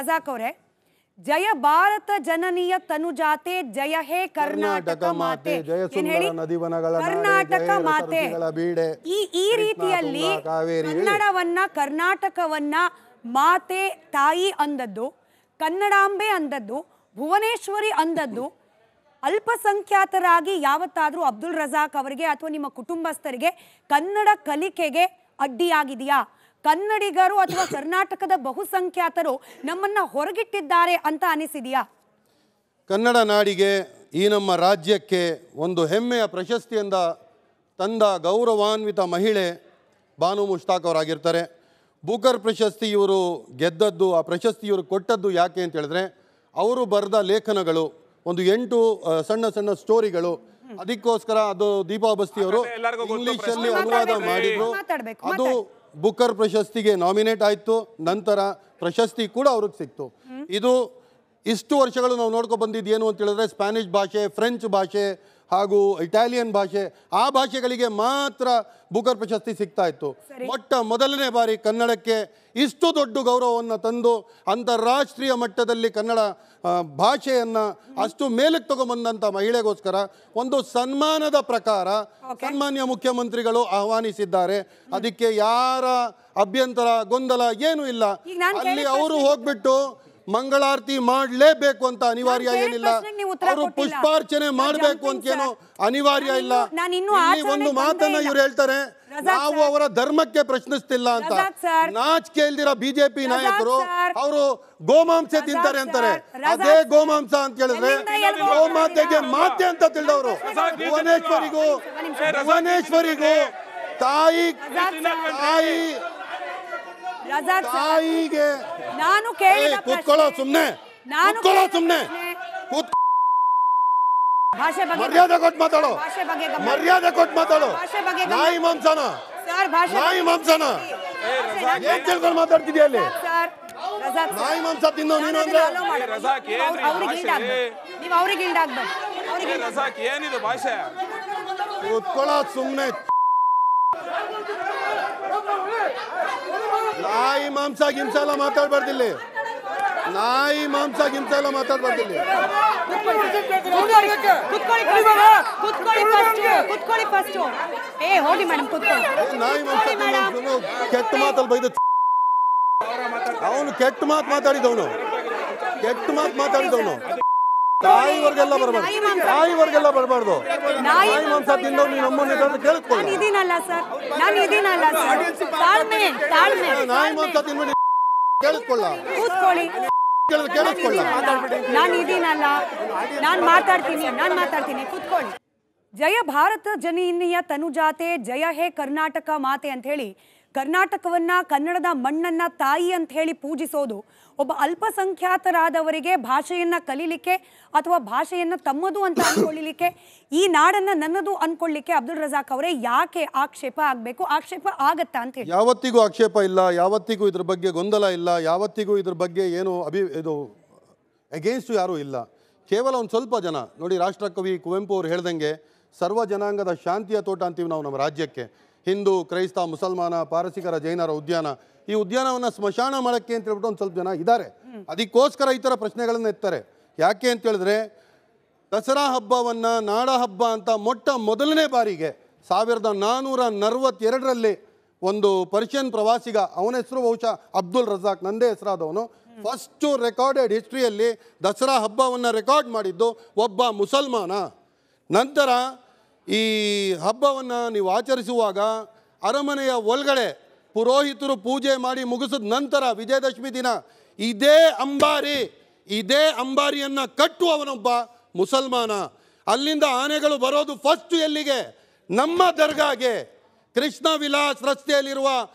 ರಜಾಕ್ ಅವರೇ, ಜಯ ಭಾರತ ಜನನೀಯ ತನುಜಾತೆ, ಜಯ ಹೇ ಕರ್ನಾಟಕ ಮಾತೆ, ಕರ್ನಾಟಕ ಮಾತೆ. ಈ ರೀತಿಯಲ್ಲಿ ಕನ್ನಡವನ್ನ, ಕರ್ನಾಟಕವನ್ನ ಮಾತೆ, ತಾಯಿ ಅಂದದ್ದು, ಕನ್ನಡಾಂಬೆ ಅಂದದ್ದು, ಭುವನೇಶ್ವರಿ ಅಂದದ್ದು ಅಲ್ಪಸಂಖ್ಯಾತರಾಗಿ ಯಾವತ್ತಾದ್ರೂ ಅಬ್ದುಲ್ ರಜಾಕ್ ಅವರಿಗೆ ಅಥವಾ ನಿಮ್ಮ ಕುಟುಂಬಸ್ಥರಿಗೆ ಕನ್ನಡ ಕಲಿಕೆಗೆ ಅಡ್ಡಿಯಾಗಿದೆಯಾ? ಕನ್ನಡಿಗರು ಅಥವಾ ಕರ್ನಾಟಕದ ಬಹುಸಂಖ್ಯಾತರು ನಮ್ಮನ್ನ ಹೊರಗಿಟ್ಟಿದ್ದಾರೆ ಅಂತ ಅನಿಸಿದೆಯಾ? ಕನ್ನಡ ನಾಡಿಗೆ, ಈ ನಮ್ಮ ರಾಜ್ಯಕ್ಕೆ ಒಂದು ಹೆಮ್ಮೆಯ ಪ್ರಶಸ್ತಿಯಿಂದ ತಂದ ಗೌರವಾನ್ವಿತ ಮಹಿಳೆ ಬಾನು ಮುಷ್ತಾಕ್ ಅವರಾಗಿರ್ತಾರೆ. ಬೂಕರ್ ಪ್ರಶಸ್ತಿ ಇವರು ಗೆದ್ದದ್ದು, ಆ ಪ್ರಶಸ್ತಿ ಇವರು ಕೊಟ್ಟದ್ದು ಯಾಕೆ ಅಂತ ಹೇಳಿದ್ರೆ, ಅವರು ಬರೆದ ಲೇಖನಗಳು ಒಂದು 8 ಸಣ್ಣ ಸಣ್ಣ ಸ್ಟೋರಿಗಳು, ಅದಕ್ಕೋಸ್ಕರ ಅದು ದೀಪಾ ಬಸ್ತಿ ಅವರು ಇಂಗ್ಲಿಷಲ್ಲಿ ಅನುವಾದ ಮಾಡಿದ್ರು. ಅದು ಬುಕರ್ ಪ್ರಶಸ್ತಿಗೆ ನಾಮಿನೇಟ್ ಆಯಿತು. ನಂತರ ಪ್ರಶಸ್ತಿ ಕೂಡ ಅವ್ರಿಗೆ ಸಿಕ್ತು. ಇದು ಇಷ್ಟು ವರ್ಷಗಳು ನಾವು ನೋಡ್ಕೊಂಡು ಬಂದಿದ್ದು ಏನು ಅಂತ ಹೇಳಿದ್ರೆ, ಸ್ಪ್ಯಾನಿಷ್ ಭಾಷೆ, ಫ್ರೆಂಚ್ ಭಾಷೆ ಹಾಗೂ ಇಟಾಲಿಯನ್ ಭಾಷೆ, ಆ ಭಾಷೆಗಳಿಗೆ ಮಾತ್ರ ಬುಕರ್ ಪ್ರಶಸ್ತಿ ಸಿಗ್ತಾ ಇತ್ತು. ಮೊದಲನೇ ಬಾರಿ ಕನ್ನಡಕ್ಕೆ ಇಷ್ಟು ದೊಡ್ಡ ಗೌರವವನ್ನು ತಂದು ಅಂತಾರಾಷ್ಟ್ರೀಯ ಮಟ್ಟದಲ್ಲಿ ಕನ್ನಡ ಭಾಷೆಯನ್ನು ಅಷ್ಟು ಮೇಲಕ್ಕೆ ತಗೊಂಬಂದಂಥ ಮಹಿಳೆಗೋಸ್ಕರ ಒಂದು ಸನ್ಮಾನದ ಪ್ರಕಾರ ಸನ್ಮಾನ್ಯ ಮುಖ್ಯಮಂತ್ರಿಗಳು ಆಹ್ವಾನಿಸಿದ್ದಾರೆ. ಅದಕ್ಕೆ ಯಾರ ಅಭ್ಯಂತರ, ಗೊಂದಲ ಏನೂ ಇಲ್ಲ. ಅಲ್ಲಿ ಅವರು ಹೋಗ್ಬಿಟ್ಟು ಮಂಗಳಾರತಿ ಮಾಡಲೇಬೇಕು ಅಂತ ಅನಿವಾರ್ಯ ಏನಿಲ್ಲ, ಅವರು ಪುಷ್ಪಾರ್ಚನೆ ಮಾಡಬೇಕು ಅಂತ ಏನು ಅನಿವಾರ್ಯ ಇಲ್ಲ. ಒಂದು ಮಾತನ್ನ ಇವ್ರು ಹೇಳ್ತಾರೆ, ನಾವು ಅವರ ಧರ್ಮಕ್ಕೆ ಪ್ರಶ್ನಿಸ್ತಿಲ್ಲ ಅಂತ. ನಾಚಿಕೆ ಇಲ್ದಿರ ಬಿಜೆಪಿ ನಾಯಕರು ಅವರು ಗೋಮಾಂಸ ತಿಂತಾರೆ ಅಂತಾರೆ. ಅದೇ ಗೋಮಾಂಸ ಅಂತ ಹೇಳಿದ್ರೆ ಗೋಮಾತೆಗೆ ಮಾತೆ ಅಂತ ತಿಳಿದವರು. ಭುವನೇಶ್ವರಿಗೂ ತಾಯಿಗೆ ನಾನು ಕೂತ್ಕೊಳ್ಳೋ ಸುಮ್ನೆ ಮರ್ಯಾದೆ ಕೊಟ್ಟು ಮಾತಾಡೋ, ಮರ್ಯಾದೆ ಕೊಟ್ಟು ಮಾತಾಡೋ. ನಾಯಿ ಮಾಂಸನ ಏನ್ ತಿಳ್ಕೊಂಡು ಮಾತಾಡ್ತಿದ್ಯಾ ಅಲ್ಲಿ? ನಾಯಿ ಮಾಂಸ ತಿನ್ನೋ ನೀನು ಅಂದ್ರೆ ಕೂತ್ಕೊಳ್ಳೋ ಸುಮ್ನೆ. ನಾಯಿ ಮಾಂಸ ಗಿಂಸ ಎಲ್ಲ ಮಾತಾಡ್ಬಾರ್ದಿಲ್ಲಿ. ನಾಯಿ ಮಾಂಸ ಗಿಂಸ ಎಲ್ಲ ಮಾತಾಡ್ಬಾರ್ದಿಲ್ಲಿ. ನಾಯಿ ಮಾಂಸ ಕೆಟ್ಟ ಮಾತಲ್ಲಿ ಬೈದ ಅವನು, ಕೆಟ್ಟ ಮಾತು ಮಾತಾಡಿದವನು, ಕೆಟ್ಟ ಮಾತು ಮಾತಾಡಿದವನು. ತಾಯಿವರೆಗೆಲ್ಲ ಬರಬಾರ್ದು, ತಾಯಿವರೆಗೆಲ್ಲ ಬರಬಾರ್ದು. ನಾಯಿ ಮಾಂಸ ತಿಂದವ್ರು ನೀನು ನಮ್ಮನ್ನ ಕೇಳಿಸ್ಕೊಳ್ಳಿ. ನಾಯಿ ಮಾಂಸ ತಿನ್ಬಿಡಿ ಕೇಳಿಸ್ಕೊಳ್ಳ, ಕೇಳಿಸ್ಕೊಳ್ಳ. ನಾನು ಮಾತಾಡ್ತೀನಿ, ಕೂತ್ಕೊಳ್ಳಿ. ಜಯ ಭಾರತ ಜನನೀಯ ತನುಜಾತೆ, ಜಯ ಹೇ ಕರ್ನಾಟಕ ಮಾತೆ ಅಂತ ಹೇಳಿ ಕರ್ನಾಟಕವನ್ನ, ಕನ್ನಡದ ಮಣ್ಣನ್ನ ತಾಯಿ ಅಂತ ಹೇಳಿ ಪೂಜಿಸೋದು ಒಬ್ಬ ಅಲ್ಪಸಂಖ್ಯಾತರಾದವರಿಗೆ ಭಾಷೆಯನ್ನ ಕಲೀಲಿಕ್ಕೆ ಅಥವಾ ಭಾಷೆಯನ್ನ ತಮ್ಮದು ಅಂತ ಅನ್ಕೊಳ್ಳಿಕ್ಕೆ, ಈ ನಾಡನ್ನ ನನ್ನದು ಅನ್ಕೊಳ್ಳಿಕ್ಕೆ ಅಬ್ದುಲ್ ರಜಾಕ್ ಅವರೇ ಯಾಕೆ ಆಕ್ಷೇಪ ಆಗಬೇಕು? ಆಕ್ಷೇಪ ಆಗತ್ತಾ ಅಂತ ಹೇಳಿ? ಯಾವತ್ತಿಗೂ ಆಕ್ಷೇಪ ಇಲ್ಲ, ಯಾವತ್ತಿಗೂ ಇದ್ರ ಬಗ್ಗೆ ಗೊಂದಲ ಇಲ್ಲ, ಯಾವತ್ತಿಗೂ ಇದ್ರ ಬಗ್ಗೆ ಏನು ಇದು ಅಗೇನ್ಸ್ಟ್ ಯಾರೂ ಇಲ್ಲ. ಕೇವಲ ಒಂದು ಸ್ವಲ್ಪ ಜನ ನೋಡಿ, ರಾಷ್ಟ್ರಕವಿ ಕುವೆಂಪು ಅವರು ಹೇಳ್ದಂಗೆ ಸರ್ವ ಜನಾಂಗದ ಶಾಂತಿಯ ತೋಟ ಅಂತೀವಿ ನಾವು ನಮ್ಮ ರಾಜ್ಯಕ್ಕೆ. ಹಿಂದೂ, ಕ್ರೈಸ್ತ, ಮುಸಲ್ಮಾನ, ಪಾರಸಿಕರ, ಜೈನರ ಉದ್ಯಾನ, ಈ ಉದ್ಯಾನವನ್ನು ಸ್ಮಶಾನ ಮಾಡೋಕ್ಕೆ ಅಂತ ಹೇಳ್ಬಿಟ್ಟು ಒಂದು ಸ್ವಲ್ಪ ಜನ ಇದ್ದಾರೆ. ಅದಕ್ಕೋಸ್ಕರ ಈ ಥರ ಪ್ರಶ್ನೆಗಳನ್ನು ಎತ್ತಾರೆ. ಯಾಕೆ ಅಂತ ಹೇಳಿದ್ರೆ, ದಸರಾ ಹಬ್ಬವನ್ನು ನಾಡ ಹಬ್ಬ ಅಂತ ಮೊದಲನೇ ಬಾರಿಗೆ 1442ರಲ್ಲಿ ಒಂದು ಪರ್ಷಿಯನ್ ಪ್ರವಾಸಿಗ, ಅವನ ಹೆಸರು ಬಹುಶಃ ಅಬ್ದುಲ್ ರಜಾಕ್, ನಂದೇ ಹೆಸರಾದವನು, ಫಸ್ಟು ರೆಕಾರ್ಡೆಡ್ ಹಿಸ್ಟ್ರಿಯಲ್ಲಿ ದಸರಾ ಹಬ್ಬವನ್ನು ರೆಕಾರ್ಡ್ ಮಾಡಿದ್ದು ಒಬ್ಬ ಮುಸಲ್ಮಾನ. ನಂತರ ಈ ಹಬ್ಬವನ್ನು ನೀವು ಆಚರಿಸುವಾಗ ಅರಮನೆಯ ಒಳಗಡೆ ಪುರೋಹಿತರು ಪೂಜೆ ಮಾಡಿ ಮುಗಿಸಿದ ನಂತರ ವಿಜಯದಶಮಿ ದಿನ ಇದೇ ಅಂಬಾರಿಯನ್ನು ಕಟ್ಟುವವನೊಬ್ಬ ಮುಸಲ್ಮಾನ. ಅಲ್ಲಿಂದ ಆನೆಗಳು ಬರೋದು ಫಸ್ಟ್ ಎಲ್ಲಿಗೆ? ನಮ್ಮ ದರ್ಗಾಗೆ, ಕೃಷ್ಣ ವಿಲಾಸ್ ರಸ್ತೆಯಲ್ಲಿರುವ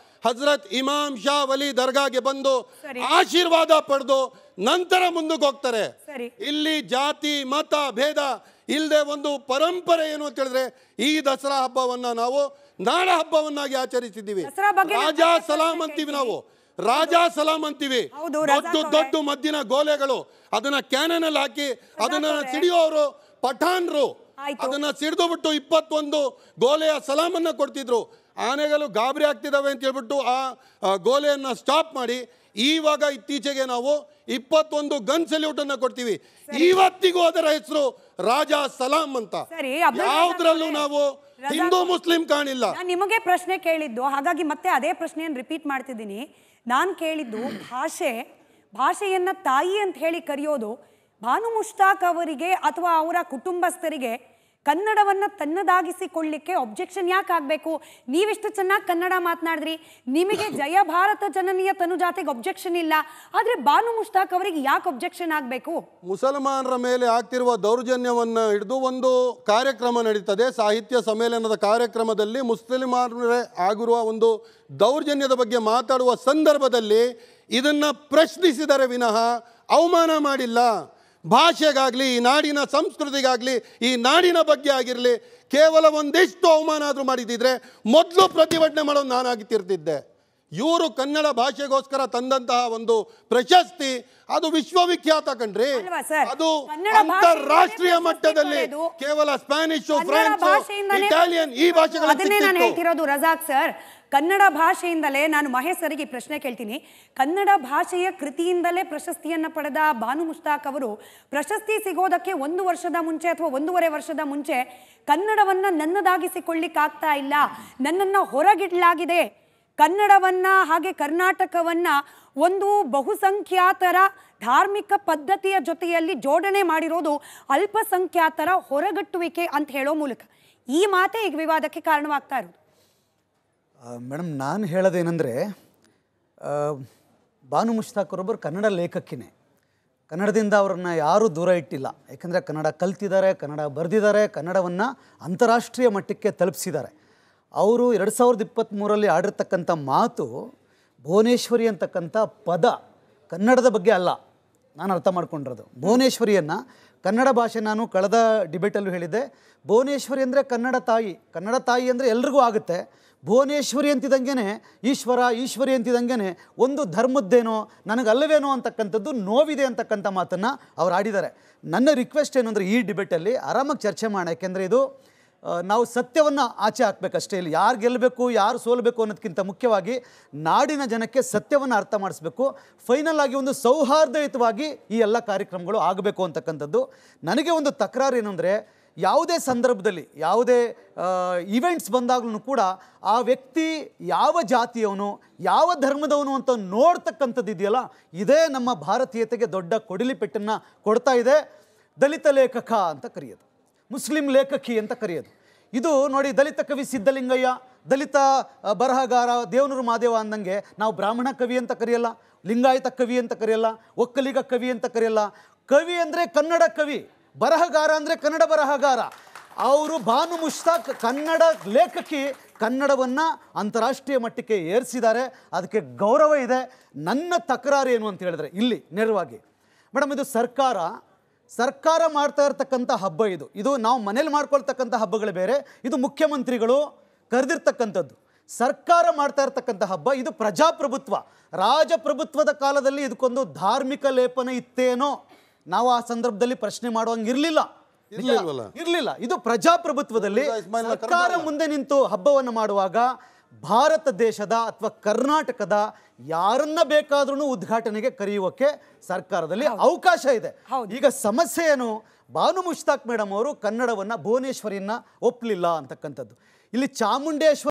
ಹಜರತ್ ಇಮಾಮ್ ಶಾ ವಲಿ ದರ್ಗಾಗೆ ಬಂದು ಆಶೀರ್ವಾದ ಪಡೆದು ನಂತರ ಮುಂದಕ್ಕೆ ಹೋಗ್ತಾರೆ. ಇಲ್ಲಿ ಜಾತಿ ಮತ ಭೇದ ಇಲ್ಲದೆ ಒಂದು ಪರಂಪರೆ ಏನು ಅಂತ ಹೇಳಿದ್ರೆ, ಈ ದಸರಾ ಹಬ್ಬವನ್ನ ನಾವು ನಾಡ ಹಬ್ಬವನ್ನಾಗಿ ಆಚರಿಸಿದ್ದೀವಿ. ರಾಜಾ ಸಲಾಂ ಅಂತೀವಿ, ನಾವು ರಾಜಾ ಸಲಾಂ ಅಂತೀವಿ. ದೊಡ್ಡ ಮದ್ದಿನ ಗೋಲೆಗಳು, ಅದನ್ನ ಕ್ಯಾನನ್ ಅಲ್ಲಿ ಹಾಕಿ ಅದನ್ನ ಸಿಡಿಯೋರು ಪಠಾನ್ರು, ಅದನ್ನ ಸಿಡಿದು ಬಿಟ್ಟು 21 ಗೋಲೆಯ ಸಲಾಮನ್ನ ಕೊಡ್ತಿದ್ರು. ಆನೆಗಳು ಗಾಬರಿ ಆಗ್ತಿದ್ದಾವೆ ಅಂತ ಹೇಳ್ಬಿಟ್ಟು ಆ ಗೋಲೆಯನ್ನು ಸ್ಟಾಪ್ ಮಾಡಿ ಇವಾಗ ಇತ್ತೀಚೆಗೆ ನಾವು 21 ಗನ್ ಸಲ್ಯೂಟ್ ಅನ್ನ ಕೊಡ್ತೀವಿ. ಇವತ್ತಿಗೂ ಅದರ ಹೆಸರು ರಾಜಾ ಸಲಾಂ ಅಂತ. ಯಾವ್ದ್ರಲ್ಲೂ ನಾವು ಹಿಂದೂ ಮುಸ್ಲಿಂ ಕಾಣಿಲ್ಲ. ನಾನು ನಿಮಗೆ ಪ್ರಶ್ನೆ ಕೇಳಿದ್ದು, ಹಾಗಾಗಿ ಮತ್ತೆ ಅದೇ ಪ್ರಶ್ನೆಯನ್ನು ರಿಪೀಟ್ ಮಾಡ್ತಿದ್ದೀನಿ. ನಾನು ಕೇಳಿದ್ದು ಭಾಷೆಯನ್ನ ತಾಯಿ ಅಂತ ಹೇಳಿ ಕರೆಯೋದು ಬಾನು ಮುಷ್ತಾಕ್ ಅವರಿಗೆ ಅಥವಾ ಅವರ ಕುಟುಂಬಸ್ಥರಿಗೆ ಕನ್ನಡವನ್ನ ತನ್ನದಾಗಿಸಿಕೊಳ್ಳಿಕ್ಕೆ ಒಬ್ಜೆಕ್ಷನ್ ಯಾಕೆ ಆಗಬೇಕು? ನೀವೆಷ್ಟು ಚೆನ್ನಾಗಿ ಕನ್ನಡ ಮಾತನಾಡಿದ್ರಿ, ನಿಮಗೆ ಜಯ ಭಾರತ ಜನನಿಯ ತನುಜಾತೆಗೆ ಒಬ್ಜೆಕ್ಷನ್ ಇಲ್ಲ, ಆದರೆ ಬಾನು ಮುಷ್ತಾಕ್ ಅವರಿಗೆ ಯಾಕೆ ಒಬ್ಜೆಕ್ಷನ್ ಆಗಬೇಕು? ಮುಸಲ್ಮಾನರ ಮೇಲೆ ಆಗ್ತಿರುವ ದೌರ್ಜನ್ಯವನ್ನು ಹಿಡಿದು ಒಂದು ಕಾರ್ಯಕ್ರಮ ನಡೀತದೆ. ಸಾಹಿತ್ಯ ಸಮ್ಮೇಳನದ ಕಾರ್ಯಕ್ರಮದಲ್ಲಿ ಮುಸ್ಲಿಮರೇ ಆಗಿರುವ ಒಂದು ದೌರ್ಜನ್ಯದ ಬಗ್ಗೆ ಮಾತಾಡುವ ಸಂದರ್ಭದಲ್ಲಿ ಇದನ್ನ ಪ್ರಶ್ನಿಸಿದರೆ ವಿನಃ ಅವಮಾನ ಮಾಡಿಲ್ಲ. ಭಾಷೆಗಾಗಲಿ, ಈ ನಾಡಿನ ಸಂಸ್ಕೃತಿಗಾಗಲಿ, ಈ ನಾಡಿನ ಬಗ್ಗೆ ಆಗಿರಲಿ ಕೇವಲ ಒಂದಿಷ್ಟು ಅವಮಾನ ಆದರೂ ಮಾಡಿದ್ದಿದ್ರೆ ಮೊದಲು ಪ್ರತಿಭಟನೆ ಮಾಡೋದು ನಾನಾಗಿತ್ತಿರ್ತಿದ್ದೆ. ಇವರು ಕನ್ನಡ ಭಾಷೆಗೋಸ್ಕರ ತಂದಂತಹ ಒಂದು ಪ್ರಶಸ್ತಿ ಅದು ವಿಶ್ವವಿಖ್ಯಾತ ಕಣ್ರಿ. ಅದು ಅಂತಾರಾಷ್ಟ್ರೀಯ ಮಟ್ಟದಲ್ಲಿ ಕೇವಲ ಸ್ಪ್ಯಾನಿಷ್, ಫ್ರೆಂಚ್, ಇಟಾಲಿಯನ್ ಈ ಭಾಷೆಗಳನ್ನೇ ನಾನು ಹೇಳ್ತಿರೋದು. ರಜಾಕ್ ಸರ್, ಕನ್ನಡ ಭಾಷೆಯಿಂದಲೇ ನಾನು ಮಹೇಶ್ ಸರಿಗೆ ಪ್ರಶ್ನೆ ಕೇಳ್ತೀನಿ. ಕನ್ನಡ ಭಾಷೆಯ ಕೃತಿಯಿಂದಲೇ ಪ್ರಶಸ್ತಿಯನ್ನು ಪಡೆದ ಬಾನು ಮುಷ್ತಾಕ್ ಅವರು ಪ್ರಶಸ್ತಿ ಸಿಗೋದಕ್ಕೆ 1 ವರ್ಷದ ಮುಂಚೆ ಅಥವಾ 1.5 ವರ್ಷದ ಮುಂಚೆ ಕನ್ನಡವನ್ನ ನನ್ನದಾಗಿಸಿಕೊಳ್ಳಿಕ್ಕಾಗ್ತಾ ಇಲ್ಲ, ನನ್ನನ್ನು ಹೊರಗಿಡಲಾಗಿದೆ, ಕನ್ನಡವನ್ನ ಹಾಗೆ ಕರ್ನಾಟಕವನ್ನ ಒಂದು ಬಹುಸಂಖ್ಯಾತರ ಧಾರ್ಮಿಕ ಪದ್ಧತಿಯ ಜೊತೆಯಲ್ಲಿ ಜೋಡಣೆ ಮಾಡಿರೋದು ಅಲ್ಪಸಂಖ್ಯಾತರ ಹೊರಗಟ್ಟುವಿಕೆ ಅಂತ ಹೇಳೋ ಮೂಲಕ ಈ ಮಾತೇ ಈಗ ವಿವಾದಕ್ಕೆ ಕಾರಣವಾಗ್ತಾ ಇರೋದು. ಮೇಡಮ್, ನಾನು ಹೇಳೋದೇನೆಂದರೆ, ಬಾನು ಮುಷ್ತಾಕ್ ಅವರೊಬ್ಬರು ಕನ್ನಡ ಲೇಖಕಿನೇ. ಕನ್ನಡದಿಂದ ಅವ್ರನ್ನ ಯಾರೂ ದೂರ ಇಟ್ಟಿಲ್ಲ. ಯಾಕಂದರೆ ಕನ್ನಡ ಕಲ್ತಿದ್ದಾರೆ, ಕನ್ನಡ ಬರೆದಿದ್ದಾರೆ, ಕನ್ನಡವನ್ನು ಅಂತಾರಾಷ್ಟ್ರೀಯ ಮಟ್ಟಕ್ಕೆ ತಲುಪಿಸಿದ್ದಾರೆ. ಅವರು 2023ರಲ್ಲಿ ಆಡಿರ್ತಕ್ಕಂಥ ಮಾತು ಭುವನೇಶ್ವರಿ ಅಂತಕ್ಕಂಥ ಪದ ಕನ್ನಡದ ಬಗ್ಗೆ ಅಲ್ಲ. ನಾನು ಅರ್ಥ ಮಾಡ್ಕೊಂಡಿರೋದು ಭುವನೇಶ್ವರಿಯನ್ನು ಕನ್ನಡ ಭಾಷೆ. ನಾನು ಕಳೆದ ಡಿಬೇಟಲ್ಲೂ ಹೇಳಿದ್ದೆ, ಭುವನೇಶ್ವರಿ ಅಂದರೆ ಕನ್ನಡ ತಾಯಿ. ಕನ್ನಡ ತಾಯಿ ಅಂದರೆ ಎಲ್ರಿಗೂ ಆಗುತ್ತೆ. ಭುವನೇಶ್ವರಿ ಅಂತಿದ್ದಂಗೆ ಈಶ್ವರಿ ಅಂತಿದ್ದಂಗೆ ಒಂದು ಧರ್ಮದ್ದೇನೋ ನನಗಲ್ಲವೇನೋ ಅಂತಕ್ಕಂಥದ್ದು ನೋವಿದೆ ಅಂತಕ್ಕಂಥ ಮಾತನ್ನು ಅವ್ರು ಆಡಿದ್ದಾರೆ. ನನ್ನ ರಿಕ್ವೆಸ್ಟ್ ಏನು ಅಂದರೆ, ಈ ಡಿಬೇಟಲ್ಲಿ ಆರಾಮಾಗಿ ಚರ್ಚೆ ಮಾಡೋಣ. ಯಾಕೆಂದರೆ ಇದು ನಾವು ಸತ್ಯವನ್ನು ಆಚೆ ಹಾಕಬೇಕಷ್ಟೇ. ಇಲ್ಲಿ ಯಾರು ಗೆಲ್ಲಬೇಕು, ಯಾರು ಸೋಲಬೇಕು ಅನ್ನೋದಕ್ಕಿಂತ ಮುಖ್ಯವಾಗಿ ನಾಡಿನ ಜನಕ್ಕೆ ಸತ್ಯವನ್ನು ಅರ್ಥ ಮಾಡಿಸ್ಬೇಕು. ಫೈನಲ್ ಆಗಿ ಒಂದು ಸೌಹಾರ್ದಯುತವಾಗಿ ಈ ಎಲ್ಲ ಕಾರ್ಯಕ್ರಮಗಳು ಆಗಬೇಕು ಅಂತಕ್ಕಂಥದ್ದು. ನನಗೆ ಒಂದು ತಕರಾರು ಏನು ಅಂದರೆ, ಯಾವುದೇ ಸಂದರ್ಭದಲ್ಲಿ ಯಾವುದೇ ಇವೆಂಟ್ಸ್ ಬಂದಾಗ್ಲೂ ಕೂಡ ಆ ವ್ಯಕ್ತಿ ಯಾವ ಜಾತಿಯವನು, ಯಾವ ಧರ್ಮದವನು ಅಂತ ನೋಡ್ತಕ್ಕಂಥದ್ದು ಇದೆಯಲ್ಲ, ಇದೇ ನಮ್ಮ ಭಾರತೀಯತೆಗೆ ದೊಡ್ಡ ಕೊಡಿಲಿ ಪೆಟ್ಟನ್ನು ಕೊಡ್ತಾ ಇದೆ. ದಲಿತ ಲೇಖಕ ಅಂತ ಕರೆಯೋದು, ಮುಸ್ಲಿಂ ಲೇಖಕಿ ಅಂತ ಕರೆಯೋದು. ಇದು ನೋಡಿ, ದಲಿತ ಕವಿ ಸಿದ್ಧಲಿಂಗಯ್ಯ, ದಲಿತ ಬರಹಗಾರ ದೇವನೂರು ಮಾದೇವ ಅಂದಂಗೆ ನಾವು ಬ್ರಾಹ್ಮಣ ಕವಿ ಅಂತ ಕರೆಯಲ್ಲ, ಲಿಂಗಾಯತ ಕವಿ ಅಂತ ಕರೆಯಲ್ಲ, ಒಕ್ಕಲಿಗ ಕವಿ ಅಂತ ಕರೆಯಲ್ಲ. ಕವಿ ಅಂದರೆ ಕನ್ನಡ ಕವಿ, ಬರಹಗಾರ ಅಂದರೆ ಕನ್ನಡ ಬರಹಗಾರ. ಅವರು ಬಾನು ಮುಷ್ತಾಕ್ ಕನ್ನಡ ಲೇಖಕಿ, ಕನ್ನಡವನ್ನು ಅಂತಾರಾಷ್ಟ್ರೀಯ ಮಟ್ಟಕ್ಕೆ ಏರಿಸಿದ್ದಾರೆ, ಅದಕ್ಕೆ ಗೌರವ ಇದೆ. ನನ್ನ ತಕರಾರು ಏನು ಅಂತ ಹೇಳಿದ್ರೆ ಇಲ್ಲಿ ನೇರವಾಗಿ, ಮೇಡಮ್, ಇದು ಸರ್ಕಾರ ಮಾಡ್ತಾ ಇರ್ತಕ್ಕಂಥ ಹಬ್ಬ. ಇದು ನಾವು ಮನೇಲಿ ಮಾಡ್ಕೊಳ್ತಕ್ಕಂಥ ಹಬ್ಬಗಳು ಬೇರೆ, ಇದು ಮುಖ್ಯಮಂತ್ರಿಗಳು ಕರೆದಿರ್ತಕ್ಕಂಥದ್ದು. ಸರ್ಕಾರ ಮಾಡ್ತಾ ಇರ್ತಕ್ಕಂಥ ಹಬ್ಬ, ಇದು ಪ್ರಜಾಪ್ರಭುತ್ವ. ರಾಜಪ್ರಭುತ್ವದ ಕಾಲದಲ್ಲಿ ಇದಕ್ಕೊಂದು ಧಾರ್ಮಿಕ ಲೇಪನ ಇತ್ತೇನೋ, ನಾವು ಆ ಸಂದರ್ಭದಲ್ಲಿ ಪ್ರಶ್ನೆ ಮಾಡುವಂಗಿರಲಿಲ್ಲ. ಇದು ಪ್ರಜಾಪ್ರಭುತ್ವದಲ್ಲಿ ಸರ್ಕಾರ ಮುಂದೆ ನಿಂತು ಹಬ್ಬವನ್ನು ಮಾಡುವಾಗ ಭಾರತ ದೇಶದ ಅಥವಾ ಕರ್ನಾಟಕದ ಯಾರನ್ನ ಬೇಕಾದ್ರೂ ಉದ್ಘಾಟನೆಗೆ ಕರೆಯುವಕ್ಕೆ ಸರ್ಕಾರದಲ್ಲಿ ಅವಕಾಶ ಇದೆ. ಈಗ ಸಮಸ್ಯೆ ಏನು, ಬಾನು ಮುಷ್ತಾಕ್ ಮೇಡಮ್ ಅವರು ಕನ್ನಡವನ್ನ ಭುವನೇಶ್ವರಿಯನ್ನ ಒಪ್ಪಲಿಲ್ಲ ಅಂತಕ್ಕಂಥದ್ದು. ಇಲ್ಲಿ ಚಾಮುಂಡೇಶ್ವರಿ